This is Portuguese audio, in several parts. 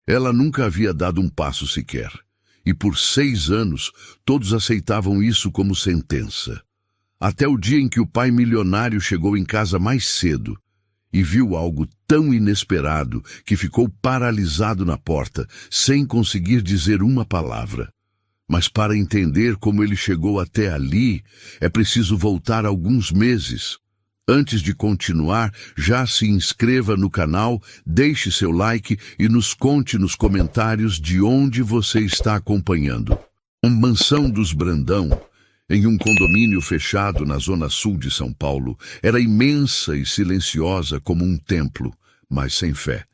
Ela nunca havia dado um passo sequer. E por 6 anos, todos aceitavam isso como sentença. Até o dia em que o pai milionário chegou em casa mais cedo e viu algo tão inesperado que ficou paralisado na porta, sem conseguir dizer uma palavra. Mas para entender como ele chegou até ali, é preciso voltar alguns meses. Antes de continuar, já se inscreva no canal, deixe seu like e nos conte nos comentários de onde você está acompanhando. Uma mansão dos Brandão, em um condomínio fechado na zona sul de São Paulo, era imensa e silenciosa como um templo, mas sem fé.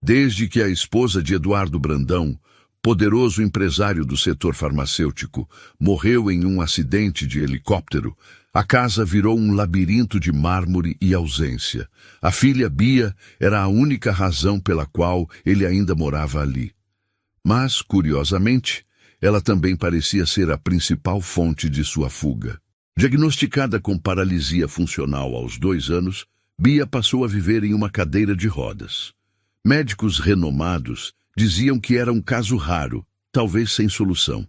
Desde que a esposa de Eduardo Brandão, poderoso empresário do setor farmacêutico, morreu em um acidente de helicóptero, a casa virou um labirinto de mármore e ausência. A filha Bia era a única razão pela qual ele ainda morava ali. Mas, curiosamente, ela também parecia ser a principal fonte de sua fuga. Diagnosticada com paralisia funcional aos 2 anos, Bia passou a viver em uma cadeira de rodas. Médicos renomados diziam que era um caso raro, talvez sem solução.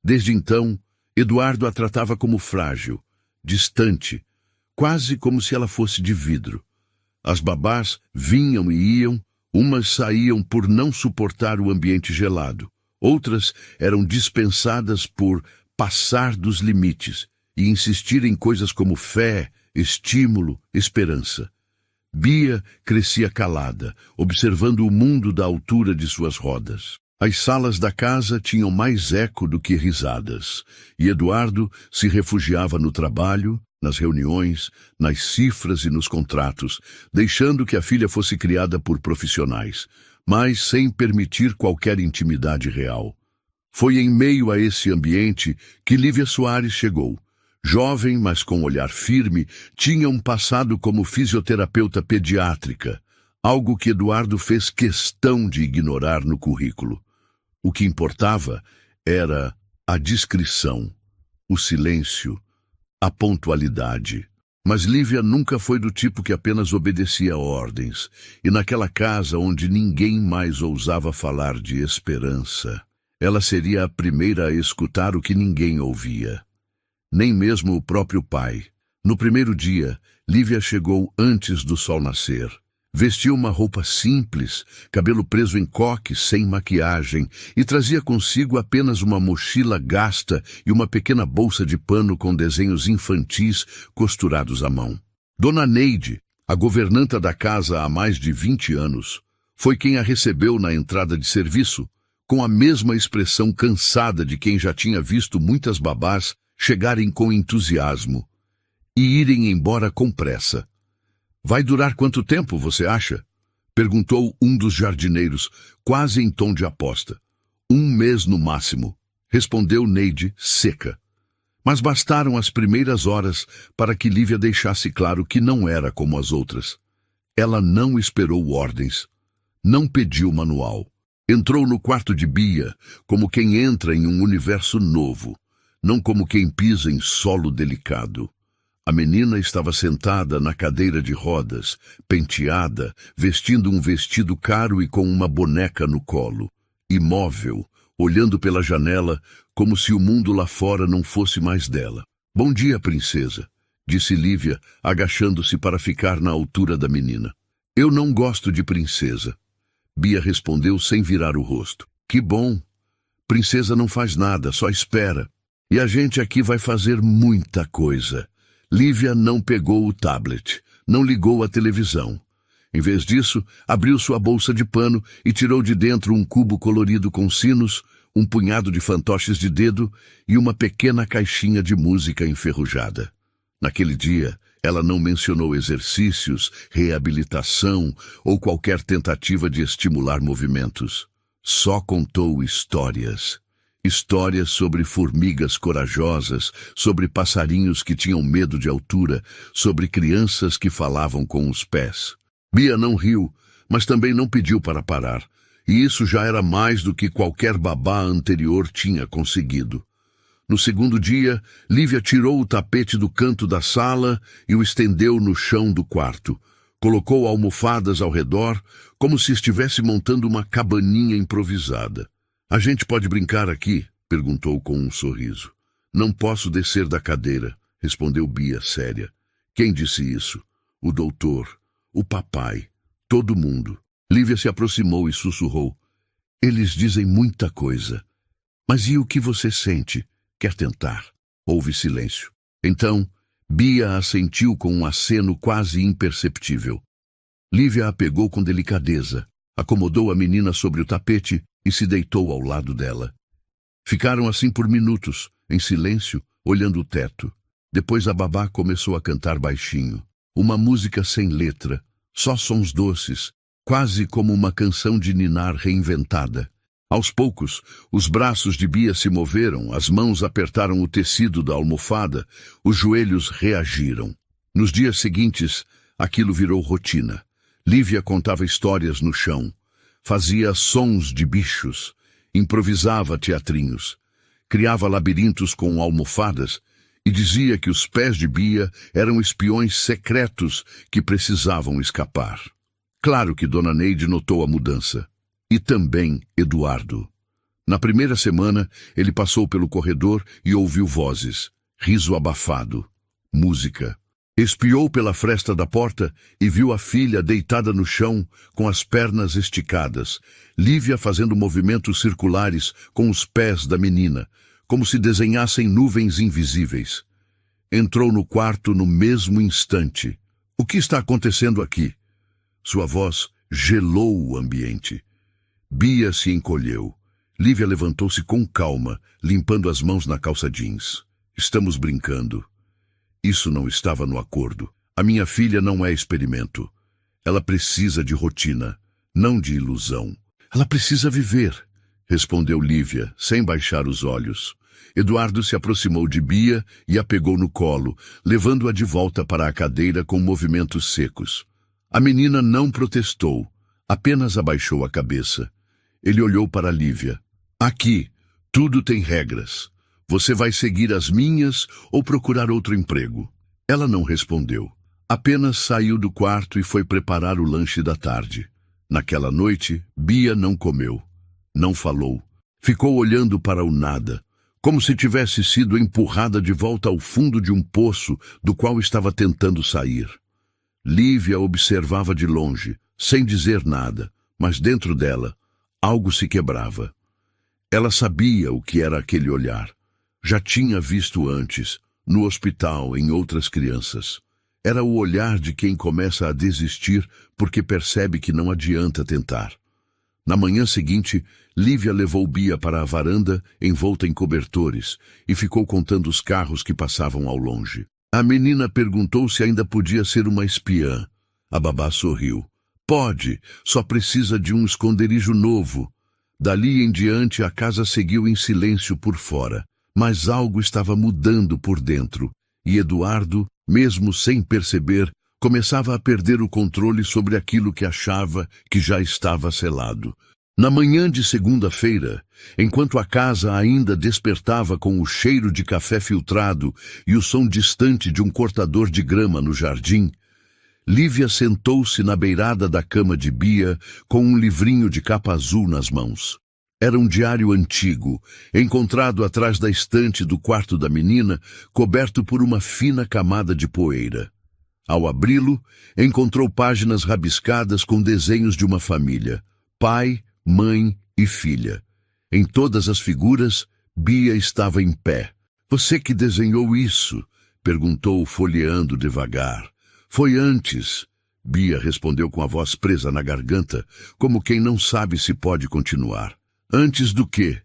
Desde então, Eduardo a tratava como frágil, distante, quase como se ela fosse de vidro. As babás vinham e iam, umas saíam por não suportar o ambiente gelado, outras eram dispensadas por passar dos limites e insistir em coisas como fé, estímulo, esperança. Bia crescia calada, observando o mundo da altura de suas rodas. As salas da casa tinham mais eco do que risadas, e Eduardo se refugiava no trabalho, nas reuniões, nas cifras e nos contratos, deixando que a filha fosse criada por profissionais, mas sem permitir qualquer intimidade real. Foi em meio a esse ambiente que Lívia Soares chegou. Jovem, mas com olhar firme, tinha um passado como fisioterapeuta pediátrica, algo que Eduardo fez questão de ignorar no currículo. O que importava era a discrição, o silêncio, a pontualidade. Mas Lívia nunca foi do tipo que apenas obedecia ordens, e naquela casa onde ninguém mais ousava falar de esperança, ela seria a primeira a escutar o que ninguém ouvia. Nem mesmo o próprio pai. No primeiro dia, Lívia chegou antes do sol nascer. Vestia uma roupa simples, cabelo preso em coque, sem maquiagem, e trazia consigo apenas uma mochila gasta e uma pequena bolsa de pano com desenhos infantis costurados à mão. Dona Neide, a governanta da casa há mais de 20 anos, foi quem a recebeu na entrada de serviço, com a mesma expressão cansada de quem já tinha visto muitas babás chegarem com entusiasmo e irem embora com pressa. "Vai durar quanto tempo, você acha?" perguntou um dos jardineiros, quase em tom de aposta. "1 mês no máximo", respondeu Neide, seca. Mas bastaram as primeiras horas para que Lívia deixasse claro que não era como as outras. Ela não esperou ordens, não pediu manual. Entrou no quarto de Bia como quem entra em um universo novo, não como quem pisa em solo delicado. A menina estava sentada na cadeira de rodas, penteada, vestindo um vestido caro e com uma boneca no colo, imóvel, olhando pela janela como se o mundo lá fora não fosse mais dela. "Bom dia, princesa", disse Lívia, agachando-se para ficar na altura da menina. "Eu não gosto de princesa", Bia respondeu sem virar o rosto. "Que bom. Princesa não faz nada, só espera. E a gente aqui vai fazer muita coisa." Lívia não pegou o tablet, não ligou a televisão. Em vez disso, abriu sua bolsa de pano e tirou de dentro um cubo colorido com sinos, um punhado de fantoches de dedo e uma pequena caixinha de música enferrujada. Naquele dia, ela não mencionou exercícios, reabilitação ou qualquer tentativa de estimular movimentos. Só contou histórias. Histórias sobre formigas corajosas, sobre passarinhos que tinham medo de altura, sobre crianças que falavam com os pés. Bia não riu, mas também não pediu para parar, e isso já era mais do que qualquer babá anterior tinha conseguido. No segundo dia, Lívia tirou o tapete do canto da sala e o estendeu no chão do quarto, Colocou almofadas ao redor, como se estivesse montando uma cabaninha improvisada. "A gente pode brincar aqui?" perguntou com um sorriso. "Não posso descer da cadeira", respondeu Bia, séria. "Quem disse isso?" "O doutor, o papai, todo mundo." Lívia se aproximou e sussurrou. "Eles dizem muita coisa. Mas e o que você sente? Quer tentar?" Houve silêncio. Então, Bia assentiu com um aceno quase imperceptível. Lívia a pegou com delicadeza, acomodou a menina sobre o tapete e se deitou ao lado dela. Ficaram assim por minutos, em silêncio, olhando o teto. Depois a babá começou a cantar baixinho. Uma música sem letra, só sons doces, quase como uma canção de ninar reinventada. Aos poucos, os braços de Bia se moveram, as mãos apertaram o tecido da almofada, os joelhos reagiram. Nos dias seguintes, aquilo virou rotina. Lívia contava histórias no chão, fazia sons de bichos, improvisava teatrinhos, criava labirintos com almofadas e dizia que os pés de Bia eram espiões secretos que precisavam escapar. Claro que Dona Neide notou a mudança. E também Eduardo. Na primeira semana, ele passou pelo corredor e ouviu vozes, riso abafado, música. Espiou pela fresta da porta e viu a filha deitada no chão, com as pernas esticadas, Lívia fazendo movimentos circulares com os pés da menina, como se desenhassem nuvens invisíveis. Entrou no quarto no mesmo instante. "O que está acontecendo aqui?" Sua voz gelou o ambiente. Bia se encolheu. Lívia levantou-se com calma, limpando as mãos na calça jeans. "Estamos brincando." Isso não estava no acordo. "A minha filha não é experimento. Ela precisa de rotina, não de ilusão." "Ela precisa viver", respondeu Lívia, sem baixar os olhos. Eduardo se aproximou de Bia e a pegou no colo, levando-a de volta para a cadeira com movimentos secos. A menina não protestou, apenas abaixou a cabeça. Ele olhou para Lívia. "Aqui, tudo tem regras. Você vai seguir as minhas ou procurar outro emprego?" Ela não respondeu. Apenas saiu do quarto e foi preparar o lanche da tarde. Naquela noite, Bia não comeu. Não falou. Ficou olhando para o nada, como se tivesse sido empurrada de volta ao fundo de um poço do qual estava tentando sair. Lívia observava de longe, sem dizer nada, mas dentro dela, algo se quebrava. Ela sabia o que era aquele olhar. Já tinha visto antes, no hospital, em outras crianças. Era o olhar de quem começa a desistir porque percebe que não adianta tentar. Na manhã seguinte, Lívia levou Bia para a varanda, envolta em cobertores, e ficou contando os carros que passavam ao longe. A menina perguntou se ainda podia ser uma espiã. A babá sorriu. "Pode, só precisa de um esconderijo novo." Dali em diante a casa seguiu em silêncio por fora, mas algo estava mudando por dentro, e Eduardo, mesmo sem perceber, começava a perder o controle sobre aquilo que achava que já estava selado. Na manhã de segunda-feira, enquanto a casa ainda despertava com o cheiro de café filtrado e o som distante de um cortador de grama no jardim, Lívia sentou-se na beirada da cama de Bia com um livrinho de capa azul nas mãos. Era um diário antigo, encontrado atrás da estante do quarto da menina, coberto por uma fina camada de poeira. Ao abri-lo, encontrou páginas rabiscadas com desenhos de uma família, pai, mãe e filha. Em todas as figuras, Bia estava em pé. "Você que desenhou isso?" perguntou, folheando devagar. "Foi antes." Bia respondeu com a voz presa na garganta, como quem não sabe se pode continuar. "Antes do quê?"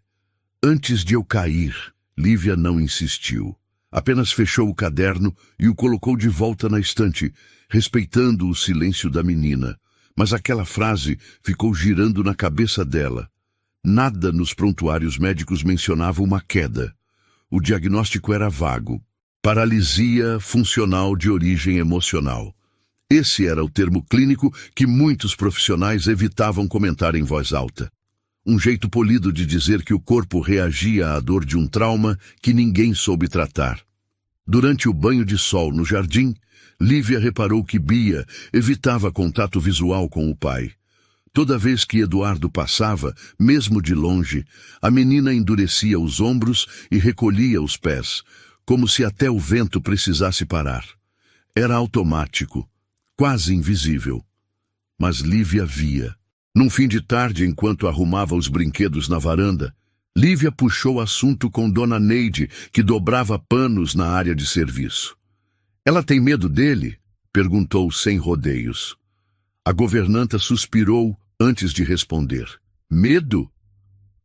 "Antes de eu cair." Lívia não insistiu. Apenas fechou o caderno e o colocou de volta na estante, respeitando o silêncio da menina. Mas aquela frase ficou girando na cabeça dela. Nada nos prontuários médicos mencionava uma queda. O diagnóstico era vago. Paralisia funcional de origem emocional. Esse era o termo clínico que muitos profissionais evitavam comentar em voz alta. Um jeito polido de dizer que o corpo reagia à dor de um trauma que ninguém soube tratar. Durante o banho de sol no jardim, Lívia reparou que Bia evitava contato visual com o pai. Toda vez que Eduardo passava, mesmo de longe, a menina endurecia os ombros e recolhia os pés, como se até o vento precisasse parar. Era automático, quase invisível. Mas Lívia via. Num fim de tarde, enquanto arrumava os brinquedos na varanda, Lívia puxou assunto com Dona Neide, que dobrava panos na área de serviço. "Ela tem medo dele?" perguntou sem rodeios. A governanta suspirou antes de responder. "Medo?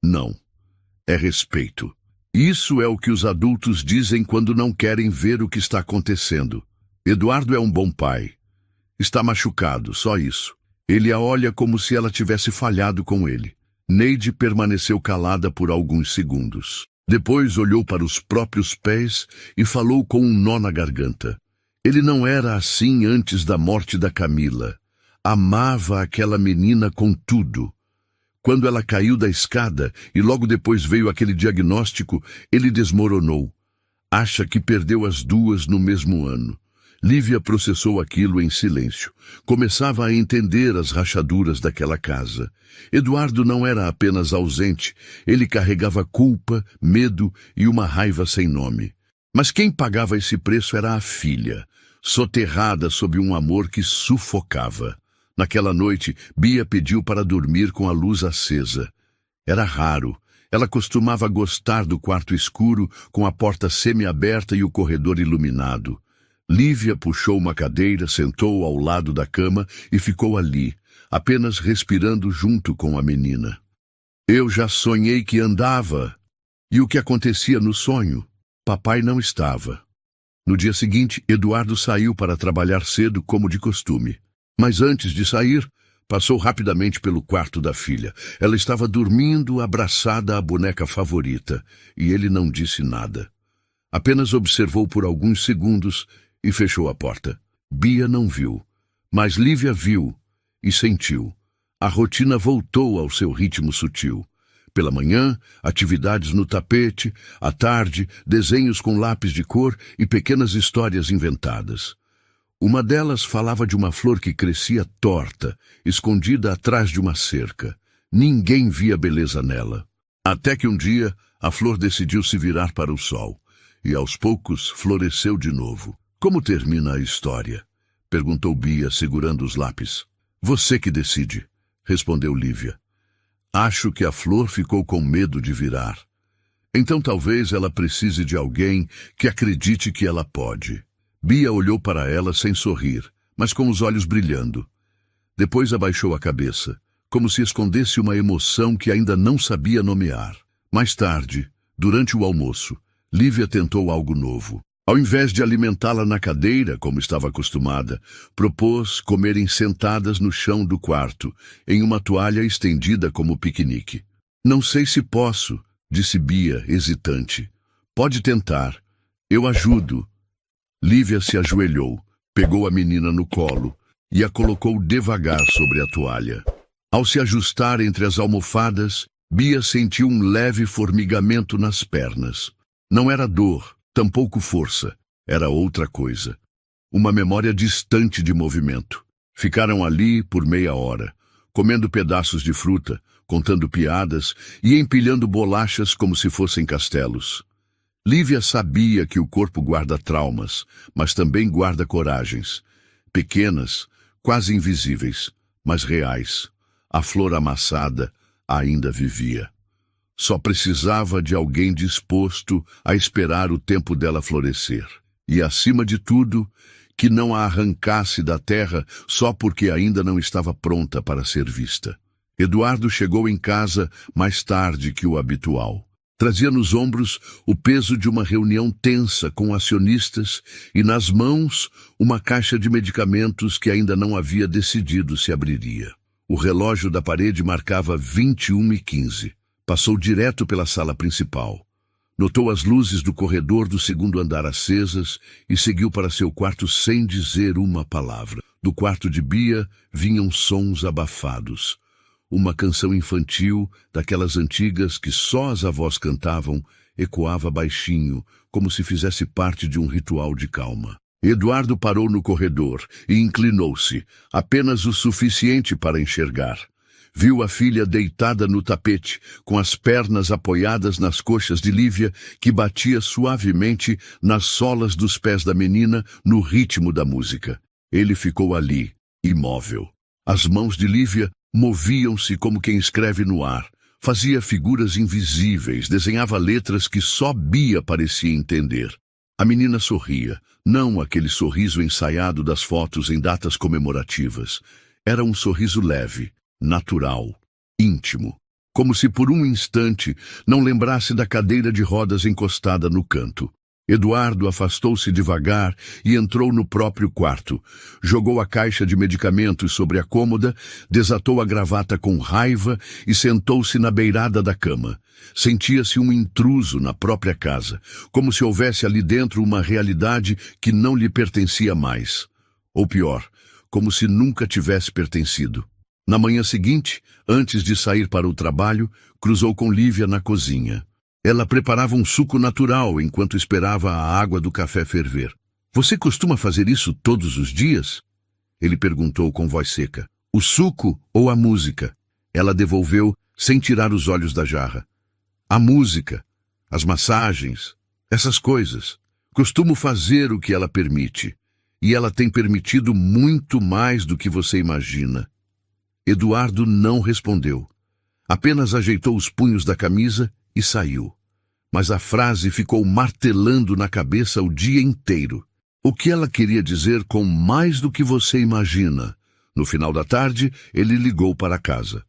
Não. É respeito. Isso é o que os adultos dizem quando não querem ver o que está acontecendo. Eduardo é um bom pai. Está machucado, só isso. Ele a olha como se ela tivesse falhado com ele." Neide permaneceu calada por alguns segundos. Depois olhou para os próprios pés e falou com um nó na garganta. Ele não era assim antes da morte da Camila. Amava aquela menina com tudo. Quando ela caiu da escada e logo depois veio aquele diagnóstico, ele desmoronou. Acha que perdeu as duas no mesmo ano. Lívia processou aquilo em silêncio. Começava a entender as rachaduras daquela casa. Eduardo não era apenas ausente, ele carregava culpa, medo e uma raiva sem nome. Mas quem pagava esse preço era a filha, soterrada sob um amor que sufocava. Naquela noite, Bia pediu para dormir com a luz acesa. Era raro. Ela costumava gostar do quarto escuro, com a porta semi-aberta e o corredor iluminado. Lívia puxou uma cadeira, sentou ao lado da cama e ficou ali, apenas respirando junto com a menina. "Eu já sonhei que andava. E o que acontecia no sonho? Papai não estava." No dia seguinte, Eduardo saiu para trabalhar cedo, como de costume. Mas antes de sair, passou rapidamente pelo quarto da filha. Ela estava dormindo, abraçada à boneca favorita, e ele não disse nada. Apenas observou por alguns segundos e fechou a porta. Bia não viu, mas Lívia viu e sentiu. A rotina voltou ao seu ritmo sutil. Pela manhã, atividades no tapete, à tarde, desenhos com lápis de cor e pequenas histórias inventadas. Uma delas falava de uma flor que crescia torta, escondida atrás de uma cerca. Ninguém via beleza nela. Até que um dia, a flor decidiu se virar para o sol, e aos poucos floresceu de novo. "Como termina a história?" perguntou Bia, segurando os lápis. "Você que decide", respondeu Lívia. "Acho que a flor ficou com medo de virar. Então talvez ela precise de alguém que acredite que ela pode." Bia olhou para ela sem sorrir, mas com os olhos brilhando. Depois abaixou a cabeça, como se escondesse uma emoção que ainda não sabia nomear. Mais tarde, durante o almoço, Lívia tentou algo novo. Ao invés de alimentá-la na cadeira, como estava acostumada, propôs comerem sentadas no chão do quarto, em uma toalha estendida como piquenique. "Não sei se posso", disse Bia, hesitante. "Pode tentar. Eu ajudo." Lívia se ajoelhou, pegou a menina no colo e a colocou devagar sobre a toalha. Ao se ajustar entre as almofadas, Bia sentiu um leve formigamento nas pernas. Não era dor, tampouco força, era outra coisa. Uma memória distante de movimento. Ficaram ali por meia hora, comendo pedaços de fruta, contando piadas e empilhando bolachas como se fossem castelos. Lívia sabia que o corpo guarda traumas, mas também guarda coragens. Pequenas, quase invisíveis, mas reais. A flor amassada ainda vivia. Só precisava de alguém disposto a esperar o tempo dela florescer. E, acima de tudo, que não a arrancasse da terra só porque ainda não estava pronta para ser vista. Eduardo chegou em casa mais tarde que o habitual. Trazia nos ombros o peso de uma reunião tensa com acionistas e nas mãos uma caixa de medicamentos que ainda não havia decidido se abriria. O relógio da parede marcava 21h15. Passou direto pela sala principal. Notou as luzes do corredor do segundo andar acesas e seguiu para seu quarto sem dizer uma palavra. Do quarto de Bia vinham sons abafados. Uma canção infantil, daquelas antigas que só as avós cantavam, Ecoava baixinho, como se fizesse parte de um ritual de calma. Eduardo parou no corredor e inclinou-se, apenas o suficiente para enxergar. Viu a filha deitada no tapete, com as pernas apoiadas nas coxas de Lívia, que batia suavemente nas solas dos pés da menina no ritmo da música. Ele ficou ali, imóvel. As mãos de Lívia moviam-se como quem escreve no ar. Fazia figuras invisíveis, desenhava letras que só Bia parecia entender. A menina sorria, não aquele sorriso ensaiado das fotos em datas comemorativas. Era um sorriso leve, natural, íntimo, como se por um instante não lembrasse da cadeira de rodas encostada no canto. Eduardo afastou-se devagar e entrou no próprio quarto. Jogou a caixa de medicamentos sobre a cômoda, desatou a gravata com raiva e sentou-se na beirada da cama. Sentia-se um intruso na própria casa, como se houvesse ali dentro uma realidade que não lhe pertencia mais. Ou pior, como se nunca tivesse pertencido. Na manhã seguinte, antes de sair para o trabalho, cruzou com Lívia na cozinha. Ela preparava um suco natural enquanto esperava a água do café ferver. "Você costuma fazer isso todos os dias?" Ele perguntou com voz seca. "O suco ou a música?" Ela devolveu, sem tirar os olhos da jarra. "A música, as massagens, essas coisas. Costumo fazer o que ela permite. E ela tem permitido muito mais do que você imagina." Eduardo não respondeu. Apenas ajeitou os punhos da camisa e saiu. Mas a frase ficou martelando na cabeça o dia inteiro. O que ela queria dizer com mais do que você imagina? No final da tarde, ele ligou para casa.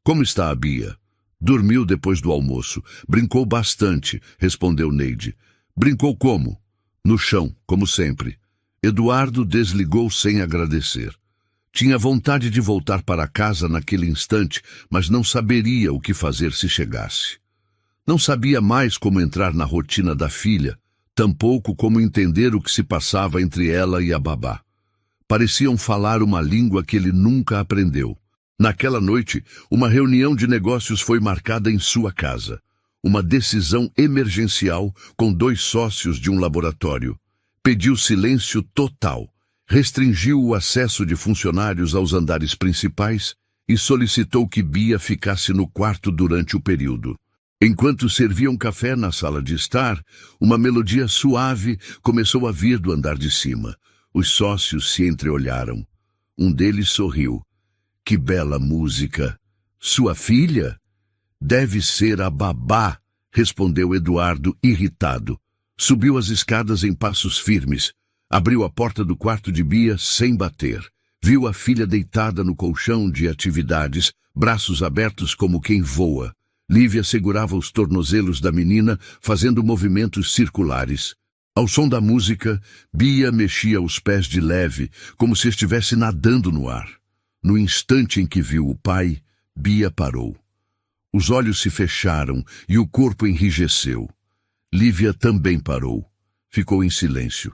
"Como está a Bia?" "Dormiu depois do almoço. Brincou bastante", respondeu Neide. "Brincou como?" "No chão, como sempre." Eduardo desligou sem agradecer. Tinha vontade de voltar para casa naquele instante, mas não saberia o que fazer se chegasse. Não sabia mais como entrar na rotina da filha, tampouco como entender o que se passava entre ela e a babá. Pareciam falar uma língua que ele nunca aprendeu. Naquela noite, uma reunião de negócios foi marcada em sua casa. Uma decisão emergencial com 2 sócios de um laboratório. Pediu silêncio total, restringiu o acesso de funcionários aos andares principais e solicitou que Bia ficasse no quarto durante o período. Enquanto serviam café na sala de estar, uma melodia suave começou a vir do andar de cima. Os sócios se entreolharam. Um deles sorriu. "Que bela música! Sua filha?" "Deve ser a babá", respondeu Eduardo, irritado. Subiu as escadas em passos firmes. Abriu a porta do quarto de Bia sem bater. Viu a filha deitada no colchão de atividades, braços abertos como quem voa. Lívia segurava os tornozelos da menina, fazendo movimentos circulares. Ao som da música, Bia mexia os pés de leve, como se estivesse nadando no ar. No instante em que viu o pai, Bia parou. Os olhos se fecharam e o corpo enrijeceu. Lívia também parou. Ficou em silêncio.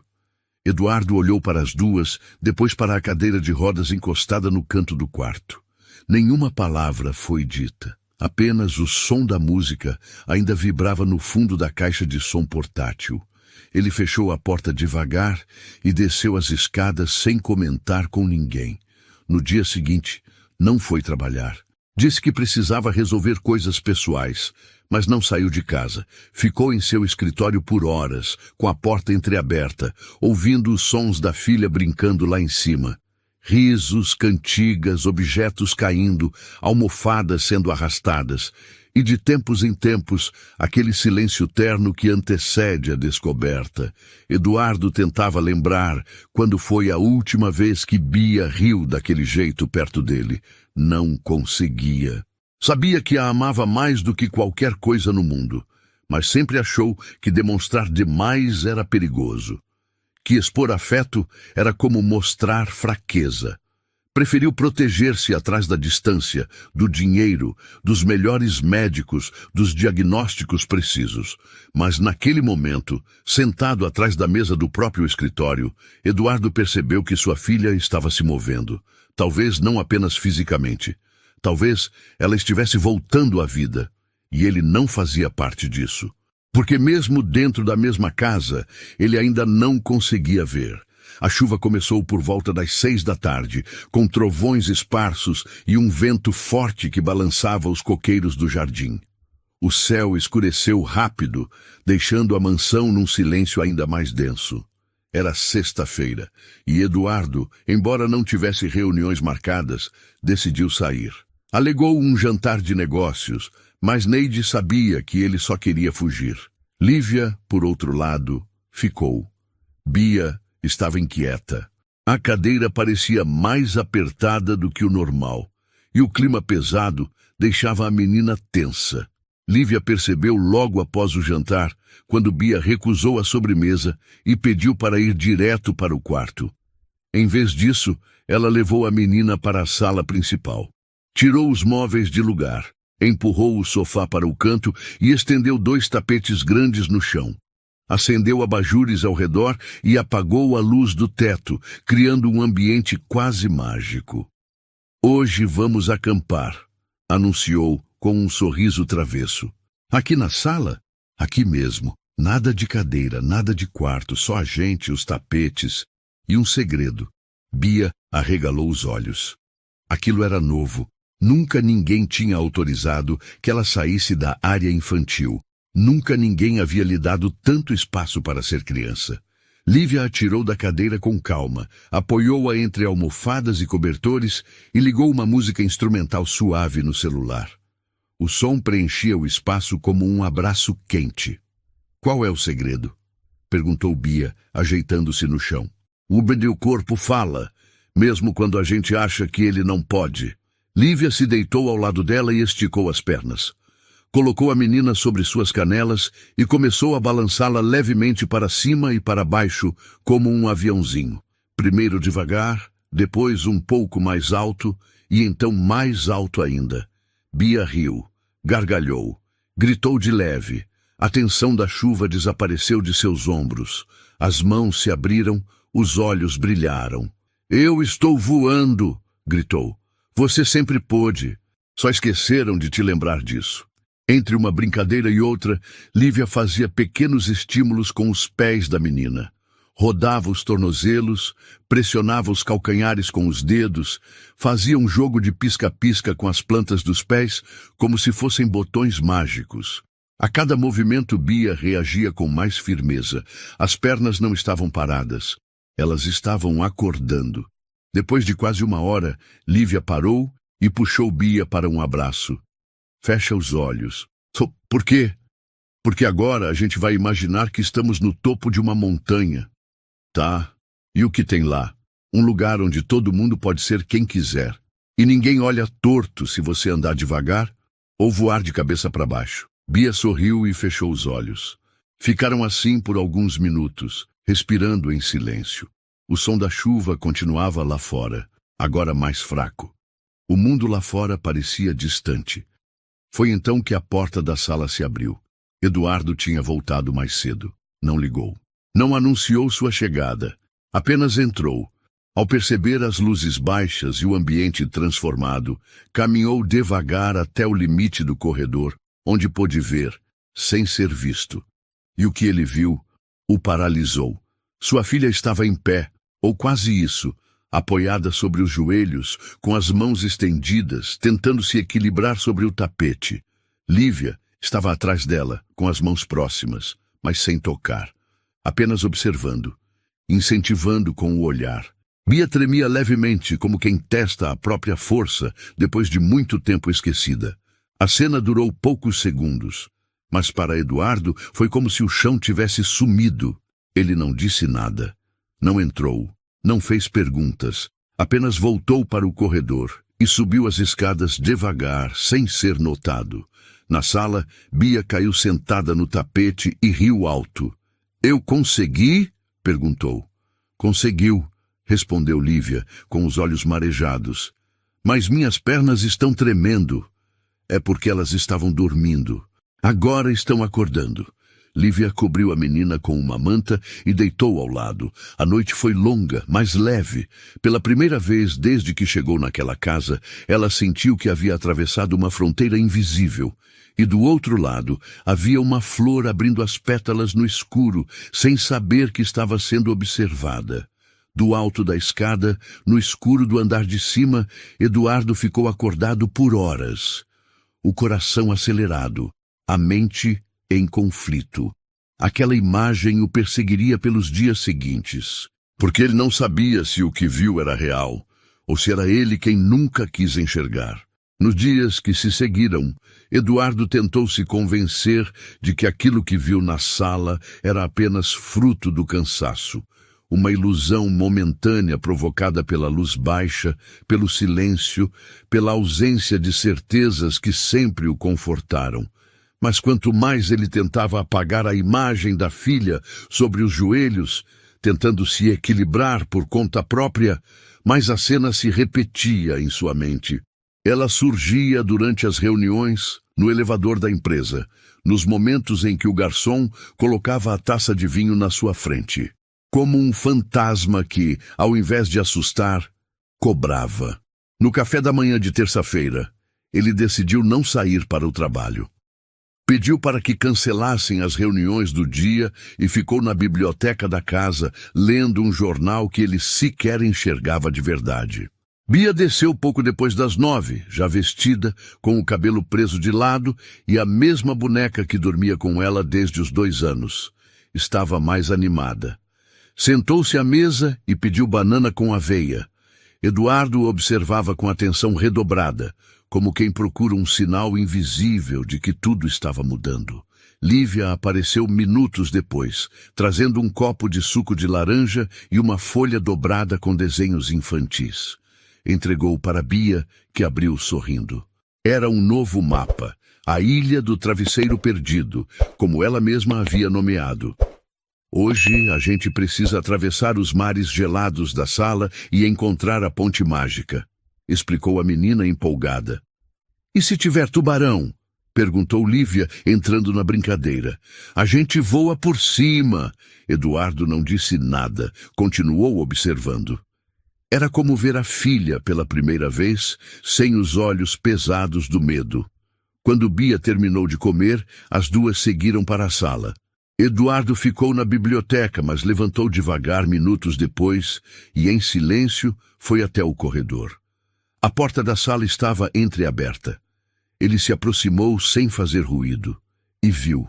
Eduardo olhou para as duas, depois para a cadeira de rodas encostada no canto do quarto. Nenhuma palavra foi dita. Apenas o som da música ainda vibrava no fundo da caixa de som portátil. Ele fechou a porta devagar e desceu as escadas sem comentar com ninguém. No dia seguinte, não foi trabalhar. Disse que precisava resolver coisas pessoais, mas não saiu de casa. Ficou em seu escritório por horas, com a porta entreaberta, ouvindo os sons da filha brincando lá em cima. Risos, cantigas, objetos caindo, almofadas sendo arrastadas, e de tempos em tempos, aquele silêncio terno que antecede a descoberta. Eduardo tentava lembrar quando foi a última vez que Bia riu daquele jeito perto dele. Não conseguia. Sabia que a amava mais do que qualquer coisa no mundo, mas sempre achou que demonstrar demais era perigoso. Que expor afeto era como mostrar fraqueza. Preferiu proteger-se atrás da distância, do dinheiro, dos melhores médicos, dos diagnósticos precisos. Mas naquele momento, sentado atrás da mesa do próprio escritório, Eduardo percebeu que sua filha estava se movendo. Talvez não apenas fisicamente. Talvez ela estivesse voltando à vida. E ele não fazia parte disso. porque mesmo dentro da mesma casa, ele ainda não conseguia ver. A chuva começou por volta das 6 da tarde, com trovões esparsos e um vento forte que balançava os coqueiros do jardim. O céu escureceu rápido, deixando a mansão num silêncio ainda mais denso. Era sexta-feira, e Eduardo, embora não tivesse reuniões marcadas, decidiu sair. Alegou um jantar de negócios, mas Neide sabia que ele só queria fugir. Lívia, por outro lado, ficou. Bia estava inquieta. A cadeira parecia mais apertada do que o normal, e o clima pesado deixava a menina tensa. Lívia percebeu logo após o jantar, quando Bia recusou a sobremesa e pediu para ir direto para o quarto. Em vez disso, ela levou a menina para a sala principal. Tirou os móveis de lugar, empurrou o sofá para o canto e estendeu 2 tapetes grandes no chão. Acendeu abajures ao redor e apagou a luz do teto, criando um ambiente quase mágico. "Hoje vamos acampar", anunciou com um sorriso travesso. "Aqui na sala? Aqui mesmo. Nada de cadeira, nada de quarto, só a gente, os tapetes e um segredo." Bia arregalou os olhos. Aquilo era novo. Nunca ninguém tinha autorizado que ela saísse da área infantil. Nunca ninguém havia lhe dado tanto espaço para ser criança. Lívia a tirou da cadeira com calma, apoiou-a entre almofadas e cobertores e ligou uma música instrumental suave no celular. O som preenchia o espaço como um abraço quente. "Qual é o segredo?" perguntou Bia, ajeitando-se no chão. "O corpo fala, mesmo quando a gente acha que ele não pode." Lívia se deitou ao lado dela e esticou as pernas. Colocou a menina sobre suas canelas e começou a balançá-la levemente para cima e para baixo, como um aviãozinho. Primeiro devagar, depois um pouco mais alto e então mais alto ainda. Bia riu, gargalhou, gritou de leve. A tensão da chuva desapareceu de seus ombros. As mãos se abriram, os olhos brilharam. "Eu estou voando!" gritou. "Você sempre pôde. Só esqueceram de te lembrar disso." Entre uma brincadeira e outra, Lívia fazia pequenos estímulos com os pés da menina. Rodava os tornozelos, pressionava os calcanhares com os dedos, fazia um jogo de pisca-pisca com as plantas dos pés, como se fossem botões mágicos. A cada movimento, Bia reagia com mais firmeza. As pernas não estavam paradas. Elas estavam acordando. Depois de quase 1 hora, Lívia parou e puxou Bia para um abraço. "Fecha os olhos." "Por quê?" "Porque agora a gente vai imaginar que estamos no topo de uma montanha." "Tá. E o que tem lá?" "Um lugar onde todo mundo pode ser quem quiser. E ninguém olha torto se você andar devagar ou voar de cabeça para baixo." Bia sorriu e fechou os olhos. Ficaram assim por alguns minutos, respirando em silêncio. O som da chuva continuava lá fora, agora mais fraco. O mundo lá fora parecia distante. Foi então que a porta da sala se abriu. Eduardo tinha voltado mais cedo. Não ligou. Não anunciou sua chegada. Apenas entrou. Ao perceber as luzes baixas e o ambiente transformado, caminhou devagar até o limite do corredor, onde pôde ver, sem ser visto. E o que ele viu o paralisou. Sua filha estava em pé, ou quase isso, apoiada sobre os joelhos, com as mãos estendidas, tentando se equilibrar sobre o tapete. Lívia estava atrás dela, com as mãos próximas, mas sem tocar, apenas observando, incentivando com o olhar. Bia tremia levemente, como quem testa a própria força depois de muito tempo esquecida. A cena durou poucos segundos, mas para Eduardo foi como se o chão tivesse sumido. Ele não disse nada, não entrou, não fez perguntas, apenas voltou para o corredor e subiu as escadas devagar, sem ser notado. Na sala, Bia caiu sentada no tapete e riu alto. "Eu consegui?" perguntou. "Conseguiu", respondeu Lívia, com os olhos marejados. "Mas minhas pernas estão tremendo." "É porque elas estavam dormindo. Agora estão acordando. Lívia cobriu a menina com uma manta e deitou ao lado. A noite foi longa, mas leve. Pela primeira vez desde que chegou naquela casa, ela sentiu que havia atravessado uma fronteira invisível. E do outro lado, havia uma flor abrindo as pétalas no escuro, sem saber que estava sendo observada. Do alto da escada, no escuro do andar de cima, Eduardo ficou acordado por horas. O coração acelerado, a mente em conflito. Aquela imagem o perseguiria pelos dias seguintes, porque ele não sabia se o que viu era real, ou se era ele quem nunca quis enxergar. Nos dias que se seguiram, Eduardo tentou se convencer de que aquilo que viu na sala era apenas fruto do cansaço, uma ilusão momentânea provocada pela luz baixa, pelo silêncio, pela ausência de certezas que sempre o confortaram. Mas quanto mais ele tentava apagar a imagem da filha sobre os joelhos, tentando se equilibrar por conta própria, mais a cena se repetia em sua mente. Ela surgia durante as reuniões, no elevador da empresa, nos momentos em que o garçom colocava a taça de vinho na sua frente, como um fantasma que, ao invés de assustar, cobrava. No café da manhã de terça-feira, ele decidiu não sair para o trabalho. Pediu para que cancelassem as reuniões do dia e ficou na biblioteca da casa, lendo um jornal que ele sequer enxergava de verdade. Bia desceu pouco depois das 9, já vestida, com o cabelo preso de lado e a mesma boneca que dormia com ela desde os 2 anos. Estava mais animada. Sentou-se à mesa e pediu banana com aveia. Eduardo observava com atenção redobrada, como quem procura um sinal invisível de que tudo estava mudando. Lívia apareceu minutos depois, trazendo um copo de suco de laranja e uma folha dobrada com desenhos infantis. Entregou para Bia, que abriu sorrindo. Era um novo mapa, a Ilha do Travesseiro Perdido, como ela mesma havia nomeado. Hoje a gente precisa atravessar os mares gelados da sala e encontrar a ponte mágica, explicou a menina empolgada. E se tiver tubarão? Perguntou Lívia, entrando na brincadeira. A gente voa por cima. Eduardo não disse nada, continuou observando. Era como ver a filha pela primeira vez, sem os olhos pesados do medo. Quando Bia terminou de comer, as duas seguiram para a sala. Eduardo ficou na biblioteca, mas levantou devagar minutos depois e, em silêncio, foi até o corredor. A porta da sala estava entreaberta. Ele se aproximou sem fazer ruído e viu.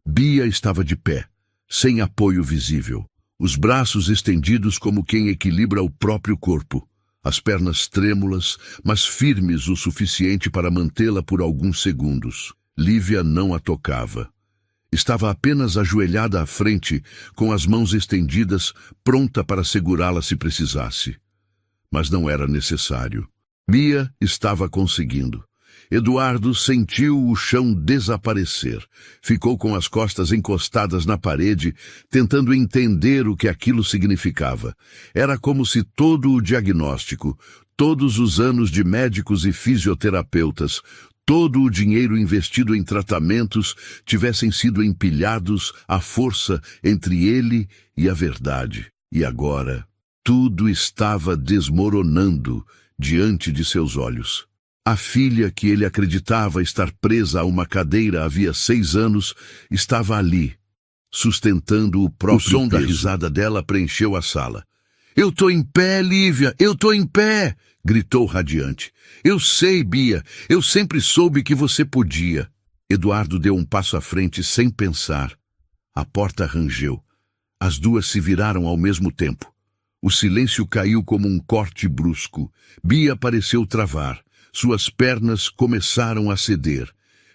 Bia estava de pé, sem apoio visível. Os braços estendidos como quem equilibra o próprio corpo, as pernas trêmulas, mas firmes o suficiente para mantê-la por alguns segundos. Lívia não a tocava. Estava apenas ajoelhada à frente, com as mãos estendidas, pronta para segurá-la se precisasse. Mas não era necessário. Bia estava conseguindo. Eduardo sentiu o chão desaparecer. Ficou com as costas encostadas na parede, tentando entender o que aquilo significava. Era como se todo o diagnóstico, todos os anos de médicos e fisioterapeutas, todo o dinheiro investido em tratamentos tivessem sido empilhados à força entre ele e a verdade. E agora, tudo estava desmoronando diante de seus olhos. A filha que ele acreditava estar presa a uma cadeira havia 6 anos estava ali, sustentando o próprio peso. O som da risada dela preencheu a sala. "Eu tô em pé, Lívia! Eu tô em pé!" gritou radiante. "Eu sei, Bia. Eu sempre soube que você podia." Eduardo deu um passo à frente sem pensar. A porta rangeu. As duas se viraram ao mesmo tempo. O silêncio caiu como um corte brusco. Bia pareceu travar. Suas pernas começaram a ceder.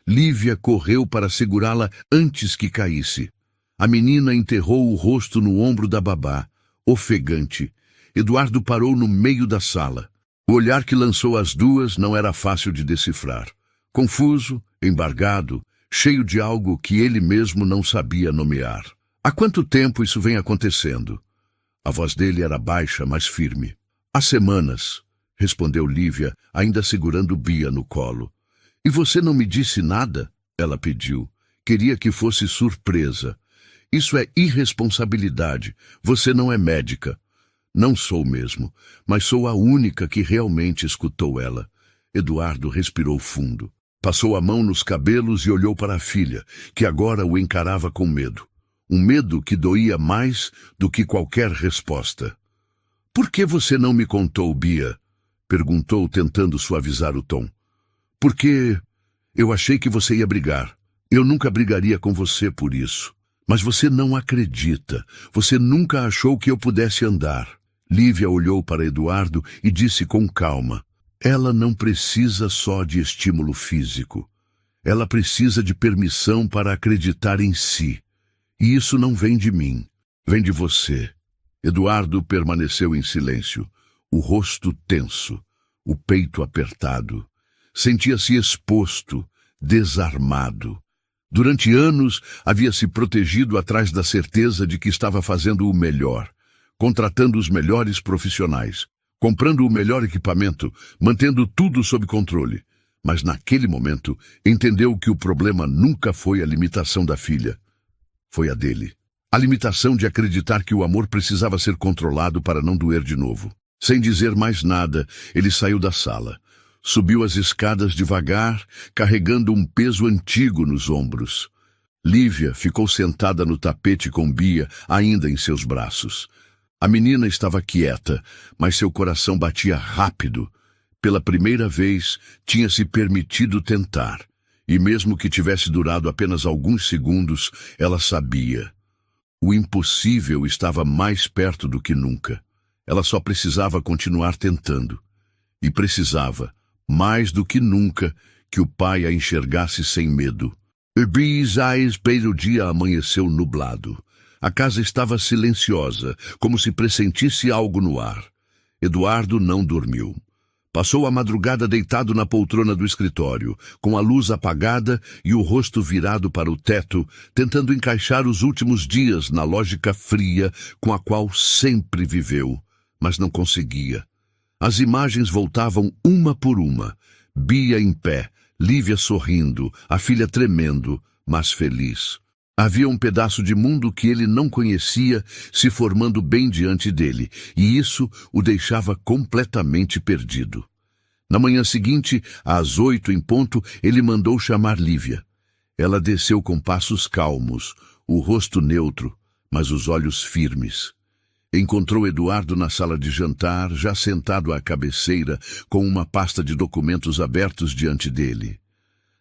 Lívia correu para segurá-la antes que caísse. A menina enterrou o rosto no ombro da babá, ofegante. Eduardo parou no meio da sala. O olhar que lançou as duas não era fácil de decifrar. Confuso, embargado, cheio de algo que ele mesmo não sabia nomear. "Há quanto tempo isso vem acontecendo?" A voz dele era baixa, mas firme. "Há semanas", respondeu Lívia, ainda segurando Bia no colo. "E você não me disse nada?" ela pediu. Queria que fosse surpresa. Isso é irresponsabilidade. Você não é médica. Não sou mesmo, mas sou a única que realmente escutou ela. Eduardo respirou fundo. Passou a mão nos cabelos e olhou para a filha, que agora o encarava com medo. Um medo que doía mais do que qualquer resposta. "Por que você não me contou, Bia?" perguntou, tentando suavizar o tom. "Porque eu achei que você ia brigar. Eu nunca brigaria com você por isso. Mas você não acredita. Você nunca achou que eu pudesse andar." Lívia olhou para Eduardo e disse com calma: "Ela não precisa só de estímulo físico. Ela precisa de permissão para acreditar em si. E isso não vem de mim, vem de você." Eduardo permaneceu em silêncio, o rosto tenso, o peito apertado. Sentia-se exposto, desarmado. Durante anos havia se protegido atrás da certeza de que estava fazendo o melhor, contratando os melhores profissionais, comprando o melhor equipamento, mantendo tudo sob controle. Mas naquele momento entendeu que o problema nunca foi a limitação da filha. Foi a dele. A limitação de acreditar que o amor precisava ser controlado para não doer de novo. Sem dizer mais nada, ele saiu da sala. Subiu as escadas devagar, carregando um peso antigo nos ombros. Lívia ficou sentada no tapete com Bia, ainda em seus braços. A menina estava quieta, mas seu coração batia rápido. Pela primeira vez, tinha se permitido tentar. E mesmo que tivesse durado apenas alguns segundos, ela sabia. O impossível estava mais perto do que nunca. Ela só precisava continuar tentando. E precisava, mais do que nunca, que o pai a enxergasse sem medo. O dia amanheceu nublado. A casa estava silenciosa, como se pressentisse algo no ar. Eduardo não dormiu. Passou a madrugada deitado na poltrona do escritório, com a luz apagada e o rosto virado para o teto, tentando encaixar os últimos dias na lógica fria com a qual sempre viveu, mas não conseguia. As imagens voltavam uma por uma. Bia em pé, Lívia sorrindo, a filha tremendo, mas feliz. Havia um pedaço de mundo que ele não conhecia se formando bem diante dele, e isso o deixava completamente perdido. Na manhã seguinte, às 8 em ponto, ele mandou chamar Lívia. Ela desceu com passos calmos, o rosto neutro, mas os olhos firmes. Encontrou Eduardo na sala de jantar, já sentado à cabeceira, com uma pasta de documentos abertos diante dele.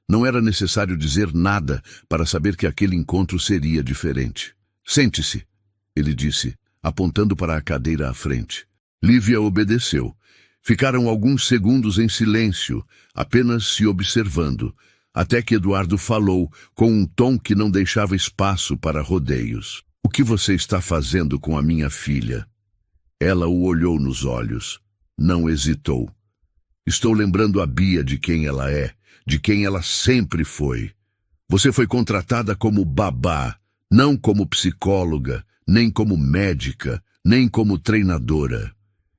Não era necessário dizer nada para saber que aquele encontro seria diferente. "Sente-se", ele disse, apontando para a cadeira à frente. Lívia obedeceu. Ficaram alguns segundos em silêncio, apenas se observando, até que Eduardo falou, com um tom que não deixava espaço para rodeios. "O que você está fazendo com a minha filha?" Ela o olhou nos olhos. Não hesitou. "Estou lembrando a Bia de quem ela é, de quem ela sempre foi. Você foi contratada como babá, não como psicóloga, nem como médica, nem como treinadora.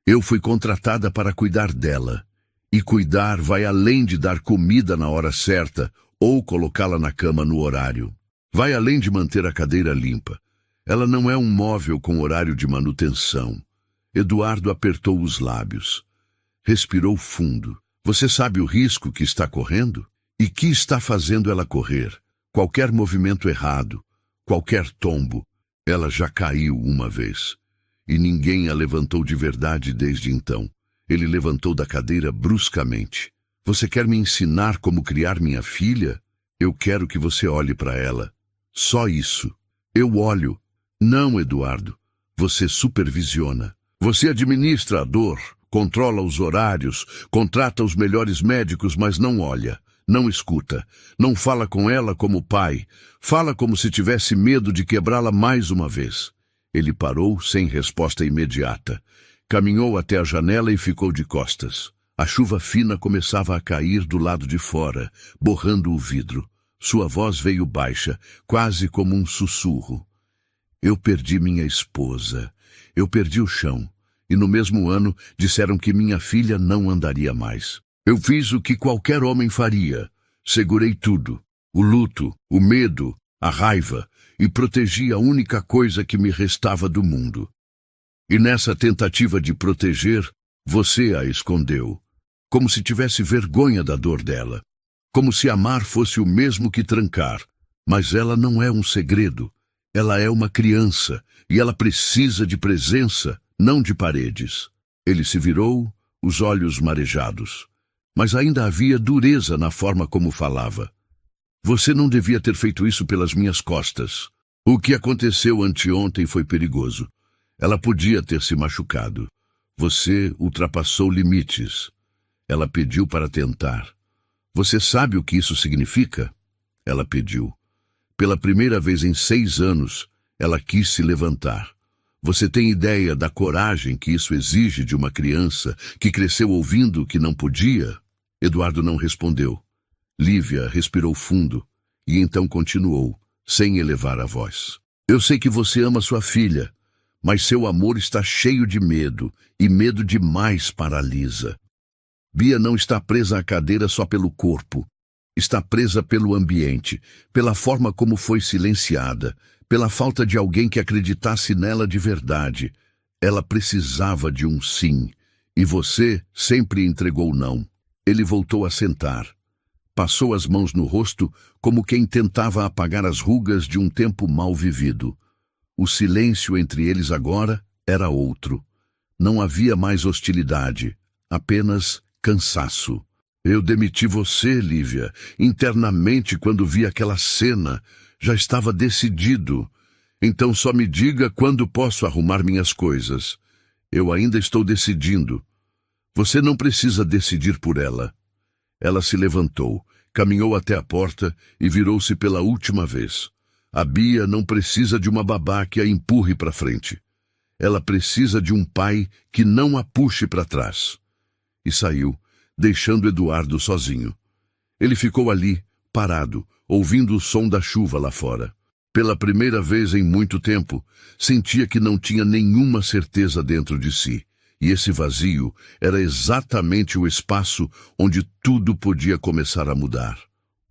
Eu fui contratada para cuidar dela. E cuidar vai além de dar comida na hora certa ou colocá-la na cama no horário. Vai além de manter a cadeira limpa. Ela não é um móvel com horário de manutenção." Eduardo apertou os lábios. Respirou fundo. "Você sabe o risco que está correndo? E que está fazendo ela correr? Qualquer movimento errado, qualquer tombo, ela já caiu uma vez. E ninguém a levantou de verdade desde então." Ele levantou da cadeira bruscamente. "Você quer me ensinar como criar minha filha? Eu quero que você olhe para ela. Só isso." "Eu olho." "Não, Eduardo. Você supervisiona. Você administra a dor, controla os horários, contrata os melhores médicos, mas não olha, não escuta, não fala com ela como pai, fala como se tivesse medo de quebrá-la mais uma vez." Ele parou sem resposta imediata. Caminhou até a janela e ficou de costas. A chuva fina começava a cair do lado de fora, borrando o vidro. Sua voz veio baixa, quase como um sussurro. "Eu perdi minha esposa. Eu perdi o chão. E no mesmo ano disseram que minha filha não andaria mais. Eu fiz o que qualquer homem faria. Segurei tudo. o luto, o medo, a raiva, e protegi a única coisa que me restava do mundo. E nessa tentativa de proteger, você a escondeu, como se tivesse vergonha da dor dela, como se amar fosse o mesmo que trancar. Mas ela não é um segredo, ela é uma criança, e ela precisa de presença, não de paredes. Ele se virou, os olhos marejados, mas ainda havia dureza na forma como falava. Você não devia ter feito isso pelas minhas costas. O que aconteceu anteontem foi perigoso. Ela podia ter se machucado. Você ultrapassou limites. Ela pediu para tentar. Você sabe o que isso significa? Ela pediu. Pela primeira vez em 6 anos, ela quis se levantar. Você tem ideia da coragem que isso exige de uma criança que cresceu ouvindo que não podia? Eduardo não respondeu. Lívia respirou fundo e então continuou, sem elevar a voz. Eu sei que você ama sua filha, mas seu amor está cheio de medo, e medo demais paralisa. Bia não está presa à cadeira só pelo corpo. Está presa pelo ambiente, pela forma como foi silenciada, pela falta de alguém que acreditasse nela de verdade. Ela precisava de um sim, e você sempre entregou não. Ele voltou a sentar. Passou as mãos no rosto como quem tentava apagar as rugas de um tempo mal vivido. O silêncio entre eles agora era outro. Não havia mais hostilidade, apenas cansaço. Eu demiti você, Lívia, internamente quando vi aquela cena. Já estava decidido. Então só me diga quando posso arrumar minhas coisas. Eu ainda estou decidindo. Você não precisa decidir por ela. Ela se levantou, caminhou até a porta e virou-se pela última vez. A Bia não precisa de uma babá que a empurre para frente. Ela precisa de um pai que não a puxe para trás. E saiu, deixando Eduardo sozinho. Ele ficou ali, parado, ouvindo o som da chuva lá fora. Pela primeira vez em muito tempo, sentia que não tinha nenhuma certeza dentro de si. E esse vazio era exatamente o espaço onde tudo podia começar a mudar.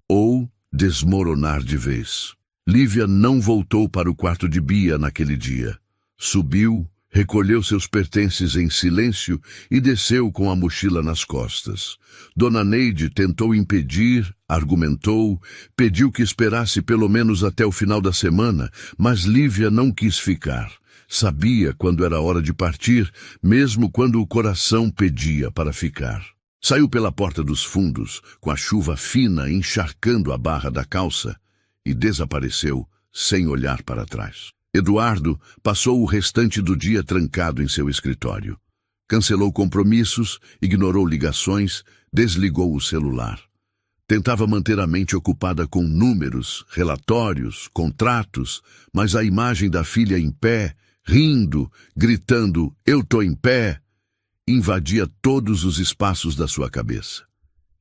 Ou desmoronar de vez. Lívia não voltou para o quarto de Bia naquele dia. Subiu, recolheu seus pertences em silêncio e desceu com a mochila nas costas. Dona Neide tentou impedir, argumentou, pediu que esperasse pelo menos até o final da semana, mas Lívia não quis ficar. Sabia quando era hora de partir, mesmo quando o coração pedia para ficar. Saiu pela porta dos fundos, com a chuva fina encharcando a barra da calça, e desapareceu sem olhar para trás. Eduardo passou o restante do dia trancado em seu escritório. Cancelou compromissos, ignorou ligações, desligou o celular. Tentava manter a mente ocupada com números, relatórios, contratos, mas a imagem da filha em pé, rindo, gritando, "Eu tô em pé", invadia todos os espaços da sua cabeça.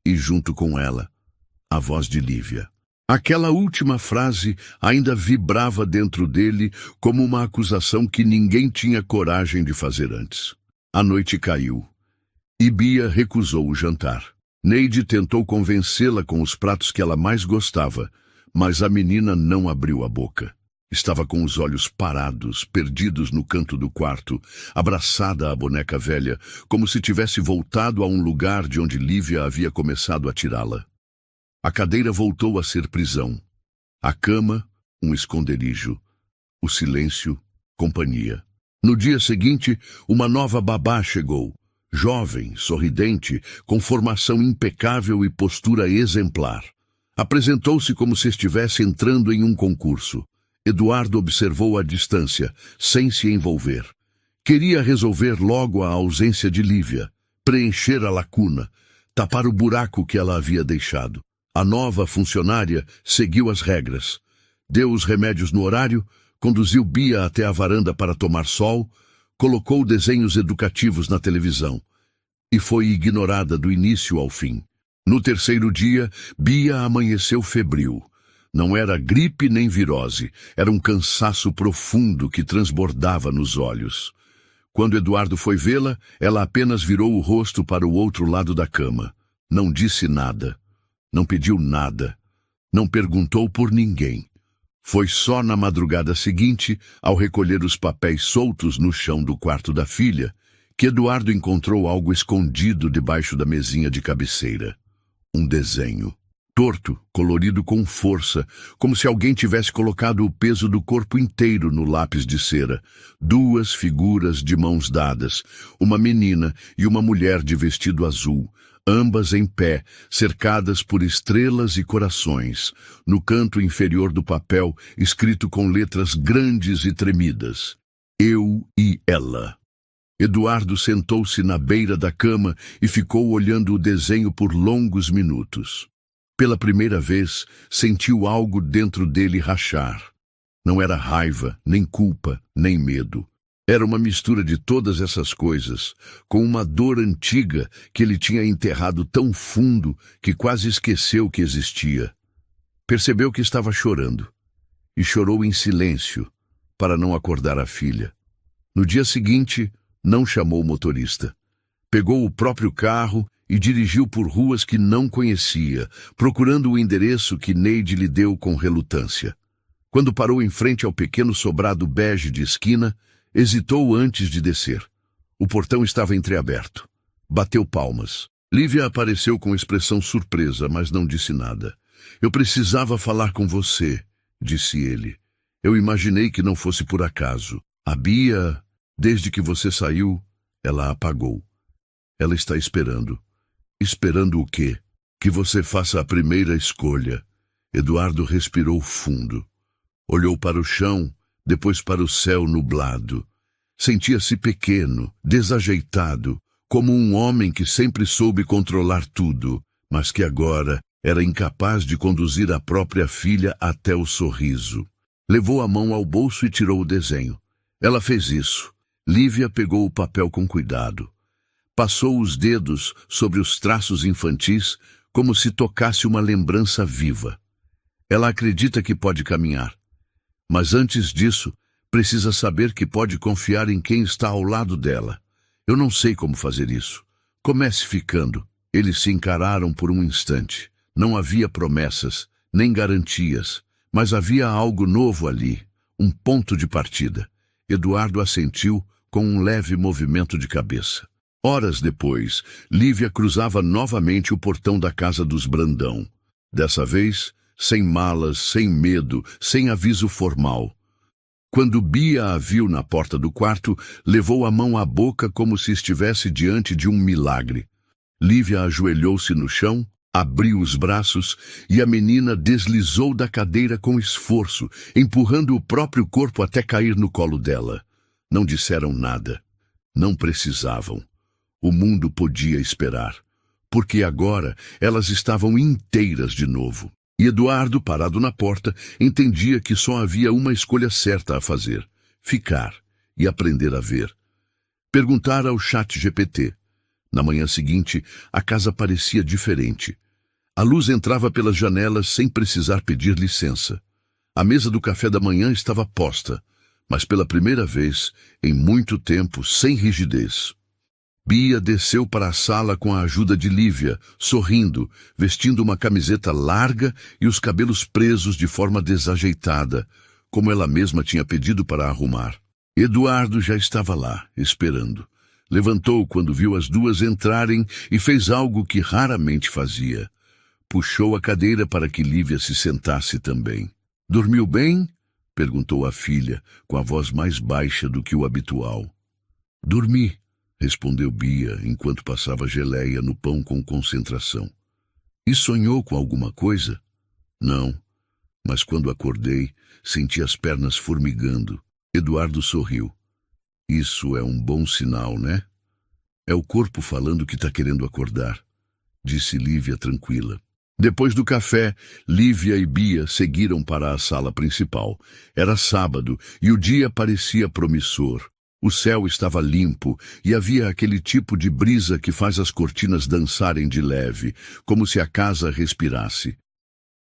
E junto com ela, a voz de Lívia. Aquela última frase ainda vibrava dentro dele como uma acusação que ninguém tinha coragem de fazer antes. A noite caiu, e Bia recusou o jantar. Neide tentou convencê-la com os pratos que ela mais gostava, mas a menina não abriu a boca. Estava com os olhos parados, perdidos no canto do quarto, abraçada à boneca velha, como se tivesse voltado a um lugar de onde Lívia havia começado a tirá-la. A cadeira voltou a ser prisão. A cama, um esconderijo. O silêncio, companhia. No dia seguinte, uma nova babá chegou. Jovem, sorridente, com formação impecável e postura exemplar. Apresentou-se como se estivesse entrando em um concurso. Eduardo observou à distância, sem se envolver. Queria resolver logo a ausência de Lívia, preencher a lacuna, tapar o buraco que ela havia deixado. A nova funcionária seguiu as regras. Deu os remédios no horário, conduziu Bia até a varanda para tomar sol, colocou desenhos educativos na televisão e foi ignorada do início ao fim. No terceiro dia, Bia amanheceu febril. Não era gripe nem virose, era um cansaço profundo que transbordava nos olhos. Quando Eduardo foi vê-la, ela apenas virou o rosto para o outro lado da cama. Não disse nada. Não pediu nada. Não perguntou por ninguém. Foi só na madrugada seguinte, ao recolher os papéis soltos no chão do quarto da filha, que Eduardo encontrou algo escondido debaixo da mesinha de cabeceira. Um desenho. Torto, colorido com força, como se alguém tivesse colocado o peso do corpo inteiro no lápis de cera. Duas figuras de mãos dadas, uma menina e uma mulher de vestido azul, ambas em pé, cercadas por estrelas e corações. No canto inferior do papel, escrito com letras grandes e tremidas: Eu e ela. Eduardo sentou-se na beira da cama e ficou olhando o desenho por longos minutos. Pela primeira vez, sentiu algo dentro dele rachar. Não era raiva, nem culpa, nem medo. Era uma mistura de todas essas coisas, com uma dor antiga que ele tinha enterrado tão fundo que quase esqueceu que existia. Percebeu que estava chorando, e chorou em silêncio, para não acordar a filha. No dia seguinte, não chamou o motorista. Pegou o próprio carro e dirigiu por ruas que não conhecia, procurando o endereço que Neide lhe deu com relutância. Quando parou em frente ao pequeno sobrado bege de esquina, hesitou antes de descer. O portão estava entreaberto. Bateu palmas. Lívia apareceu com expressão surpresa, mas não disse nada. Eu precisava falar com você, disse ele. Eu imaginei que não fosse por acaso. A Bia, desde que você saiu, ela apagou. Ela está esperando. Esperando o quê? Que você faça a primeira escolha. Eduardo respirou fundo. Olhou para o chão, depois para o céu nublado. Sentia-se pequeno, desajeitado, como um homem que sempre soube controlar tudo, mas que agora era incapaz de conduzir a própria filha até o sorriso. Levou a mão ao bolso e tirou o desenho. Ela fez isso. Lívia pegou o papel com cuidado. Passou os dedos sobre os traços infantis como se tocasse uma lembrança viva. Ela acredita que pode caminhar. Mas antes disso, precisa saber que pode confiar em quem está ao lado dela. Eu não sei como fazer isso. Comece ficando. Eles se encararam por um instante. Não havia promessas, nem garantias, mas havia algo novo ali, um ponto de partida. Eduardo assentiu com um leve movimento de cabeça. Horas depois, Lívia cruzava novamente o portão da casa dos Brandão. Dessa vez, sem malas, sem medo, sem aviso formal. Quando Bia a viu na porta do quarto, levou a mão à boca como se estivesse diante de um milagre. Lívia ajoelhou-se no chão, abriu os braços e a menina deslizou da cadeira com esforço, empurrando o próprio corpo até cair no colo dela. Não disseram nada. Não precisavam. O mundo podia esperar, porque agora elas estavam inteiras de novo. E Eduardo, parado na porta, entendia que só havia uma escolha certa a fazer: ficar e aprender a ver. Perguntar ao ChatGPT. Na manhã seguinte, a casa parecia diferente. A luz entrava pelas janelas sem precisar pedir licença. A mesa do café da manhã estava posta, mas pela primeira vez, em muito tempo, sem rigidez. Bia desceu para a sala com a ajuda de Lívia, sorrindo, vestindo uma camiseta larga e os cabelos presos de forma desajeitada, como ela mesma tinha pedido para arrumar. Eduardo já estava lá, esperando. Levantou quando viu as duas entrarem e fez algo que raramente fazia. Puxou a cadeira para que Lívia se sentasse também. "Dormiu bem?" perguntou a filha, com a voz mais baixa do que o habitual. "Dormi", respondeu Bia, enquanto passava geleia no pão com concentração. "E sonhou com alguma coisa?" "Não, mas quando acordei, senti as pernas formigando." Eduardo sorriu. "Isso é um bom sinal, né? É o corpo falando que está querendo acordar", disse Lívia tranquila. Depois do café, Lívia e Bia seguiram para a sala principal. Era sábado e o dia parecia promissor. O céu estava limpo e havia aquele tipo de brisa que faz as cortinas dançarem de leve, como se a casa respirasse.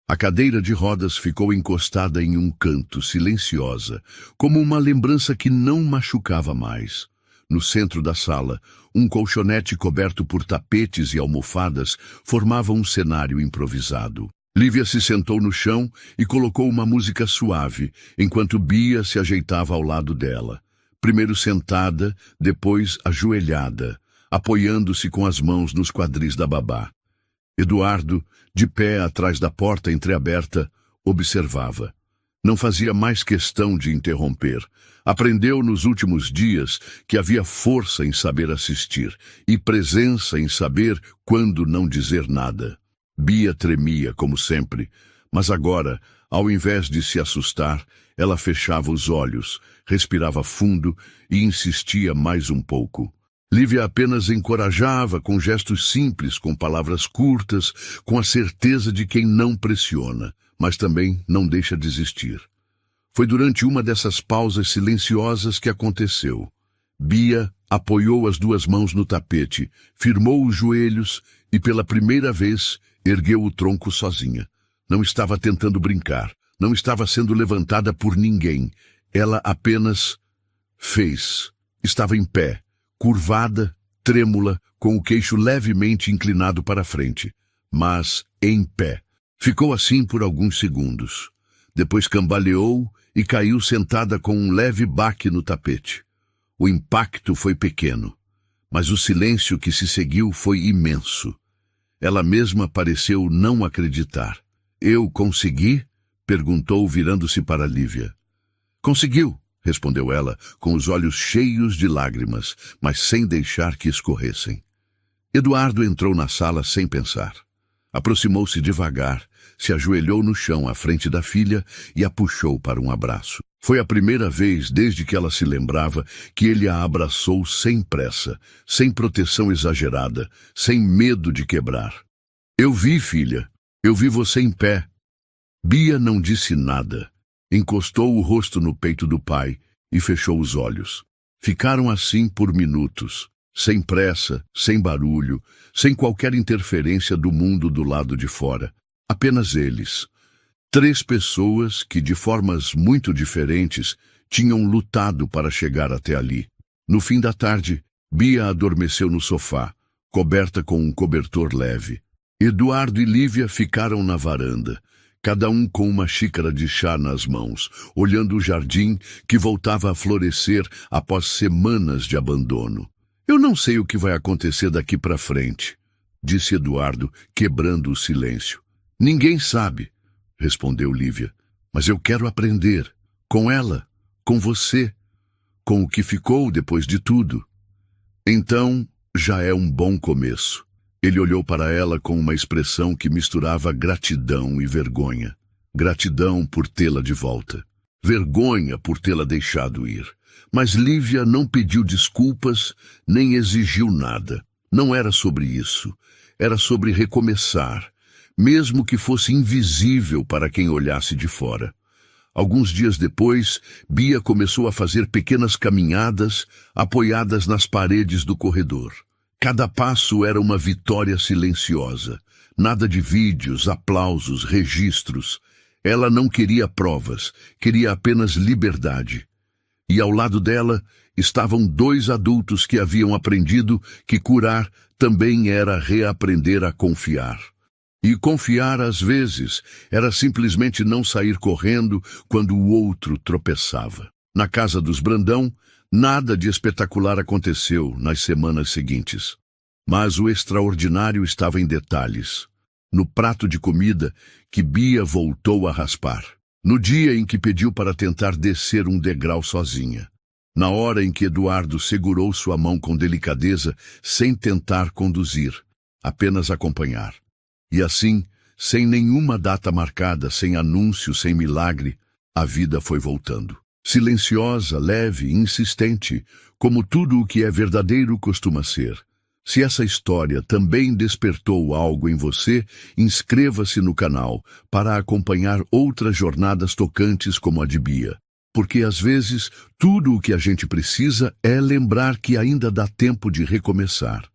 A cadeira de rodas ficou encostada em um canto, silenciosa, como uma lembrança que não machucava mais. No centro da sala, um colchonete coberto por tapetes e almofadas formava um cenário improvisado. Lívia se sentou no chão e colocou uma música suave, enquanto Bia se ajeitava ao lado dela. Primeiro sentada, depois ajoelhada, apoiando-se com as mãos nos quadris da babá. Eduardo, de pé atrás da porta entreaberta, observava. Não fazia mais questão de interromper. Aprendeu nos últimos dias que havia força em saber assistir e presença em saber quando não dizer nada. Bia tremia, como sempre, mas agora, ao invés de se assustar, ela fechava os olhos, respirava fundo e insistia mais um pouco. Lívia apenas encorajava com gestos simples, com palavras curtas, com a certeza de quem não pressiona, mas também não deixa desistir. Foi durante uma dessas pausas silenciosas que aconteceu. Bia apoiou as duas mãos no tapete, firmou os joelhos e, pela primeira vez, ergueu o tronco sozinha. Não estava tentando brincar, não estava sendo levantada por ninguém. Ela apenas fez. Estava em pé, curvada, trêmula, com o queixo levemente inclinado para a frente, mas em pé. Ficou assim por alguns segundos. Depois cambaleou e caiu sentada com um leve baque no tapete. O impacto foi pequeno, mas o silêncio que se seguiu foi imenso. Ela mesma pareceu não acreditar. "Eu consegui?" perguntou, virando-se para Lívia. "Conseguiu", respondeu ela, com os olhos cheios de lágrimas, mas sem deixar que escorressem. Eduardo entrou na sala sem pensar. Aproximou-se devagar, se ajoelhou no chão à frente da filha e a puxou para um abraço. Foi a primeira vez desde que ela se lembrava que ele a abraçou sem pressa, sem proteção exagerada, sem medo de quebrar. "Eu vi, filha. Eu vi você em pé." Bia não disse nada. Encostou o rosto no peito do pai e fechou os olhos. Ficaram assim por minutos, sem pressa, sem barulho, sem qualquer interferência do mundo do lado de fora. Apenas eles. 3 pessoas que, de formas muito diferentes, tinham lutado para chegar até ali. No fim da tarde, Bia adormeceu no sofá, coberta com um cobertor leve. Eduardo e Lívia ficaram na varanda, cada um com uma xícara de chá nas mãos, olhando o jardim que voltava a florescer após semanas de abandono. "Eu não sei o que vai acontecer daqui para frente", disse Eduardo, quebrando o silêncio. "Ninguém sabe", respondeu Lívia, "mas eu quero aprender, com ela, com você, com o que ficou depois de tudo." "Então, já é um bom começo." Ele olhou para ela com uma expressão que misturava gratidão e vergonha. Gratidão por tê-la de volta. Vergonha por tê-la deixado ir. Mas Lívia não pediu desculpas, nem exigiu nada. Não era sobre isso. Era sobre recomeçar, mesmo que fosse invisível para quem olhasse de fora. Alguns dias depois, Bia começou a fazer pequenas caminhadas apoiadas nas paredes do corredor. Cada passo era uma vitória silenciosa. Nada de vídeos, aplausos, registros. Ela não queria provas, queria apenas liberdade. E ao lado dela estavam 2 adultos que haviam aprendido que curar também era reaprender a confiar. E confiar, às vezes, era simplesmente não sair correndo quando o outro tropeçava. Na casa dos Brandão, nada de espetacular aconteceu nas semanas seguintes. Mas o extraordinário estava em detalhes. No prato de comida que Bia voltou a raspar. No dia em que pediu para tentar descer um degrau sozinha. Na hora em que Eduardo segurou sua mão com delicadeza, sem tentar conduzir, apenas acompanhar. E assim, sem nenhuma data marcada, sem anúncio, sem milagre, a vida foi voltando. Silenciosa, leve, insistente, como tudo o que é verdadeiro costuma ser. Se essa história também despertou algo em você, inscreva-se no canal para acompanhar outras jornadas tocantes como a de Bia. Porque às vezes, tudo o que a gente precisa é lembrar que ainda dá tempo de recomeçar.